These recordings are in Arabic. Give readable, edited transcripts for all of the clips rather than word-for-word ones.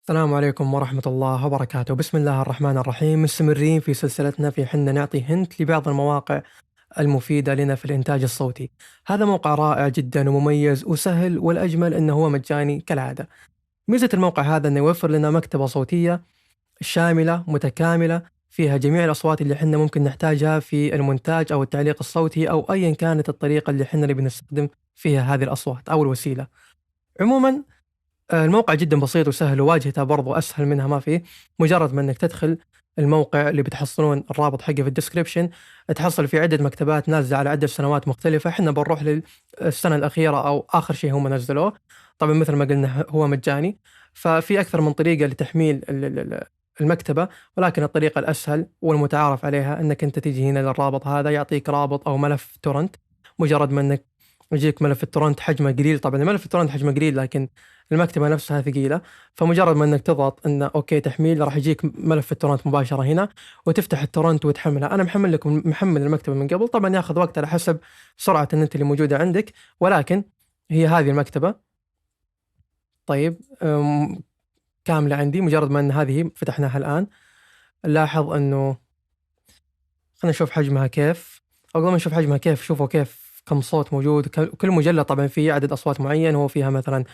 السلام عليكم ورحمة الله وبركاته. بسم الله الرحمن الرحيم. مستمرين في سلسلتنا في حنا نعطي هنت لبعض المواقع المفيدة لنا في الإنتاج الصوتي. هذا موقع رائع جدا ومميز وسهل، والأجمل أنه هو مجاني كالعادة. ميزة الموقع هذا أنه يوفر لنا مكتبة صوتية شاملة متكاملة فيها جميع الأصوات اللي حنا ممكن نحتاجها في المونتاج أو التعليق الصوتي أو أيا كانت الطريقة اللي حنا نبي نستخدم فيها هذه الأصوات أو الوسيلة. عموما الموقع جدًا بسيط وسهل، وواجهته برضه أسهل منها ما فيه. مجرد ما إنك تدخل الموقع اللي بتحصلون الرابط حقه في الديسكريبشن، تحصل فيه عدة مكتبات نازلة على عدة سنوات مختلفة. إحنا بنروح للسنة الأخيرة أو آخر شيء هم نزلوه. طبعًا مثل ما قلنا هو مجاني، ففي أكثر من طريقة لتحميل المكتبة، ولكن الطريقة الأسهل والمتعارف عليها إنك أنت تيجي هنا للرابط هذا، يعطيك رابط أو ملف تورنت. مجرد ما إنك يجيك ملف التورنت حجمه قليل، طبعًا الملف التورنت حجمه قليل لكن المكتبة نفسها ثقيلة. فمجرد ما إنك تضغط إنه أوكي تحميل، راح يجيك ملف التورنت مباشرة هنا، وتفتح التورنت وتحمله. أنا محمل المكتبة من قبل، طبعًا ياخذ وقت على حسب سرعة النت اللي موجودة عندك، ولكن هي هذه المكتبة. طيب كاملة عندي. مجرد ما إن هذه فتحناها الآن، نلاحظ إنه خلينا نشوف حجمها كيف. أو قبل ما نشوف حجمها كيف، شوفوا كيف كم صوت موجود. كل مجلد طبعًا فيه عدد أصوات معين، هو فيها مثلًا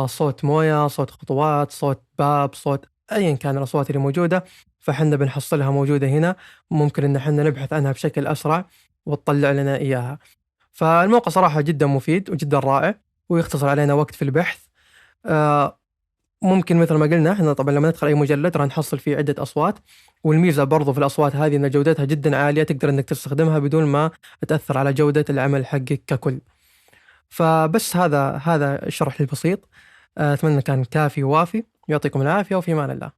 صوت موية، صوت خطوات، صوت باب، صوت أيًا كان الأصوات اللي موجودة، فحنا بنحصلها موجودة هنا. ممكن إن حنا نبحث عنها بشكل أسرع وتطلع لنا إياها. فالموقع صراحة جدًا مفيد وجدًا رائع، ويختصر علينا وقت في البحث. آآ ممكن مثل ما قلنا إحنا طبعًا لمّا ندخل أي مجلد راح نحصل فيه عدة أصوات، والميزة برضه في الأصوات هذه إن جودتها جدًا عالية، تقدر إنك تستخدمها بدون ما تأثر على جودة العمل حقك ككل. فبس هذا الشرح البسيط. أتمنى كان كافي ووافي. يعطيكم العافية وفي أمان الله.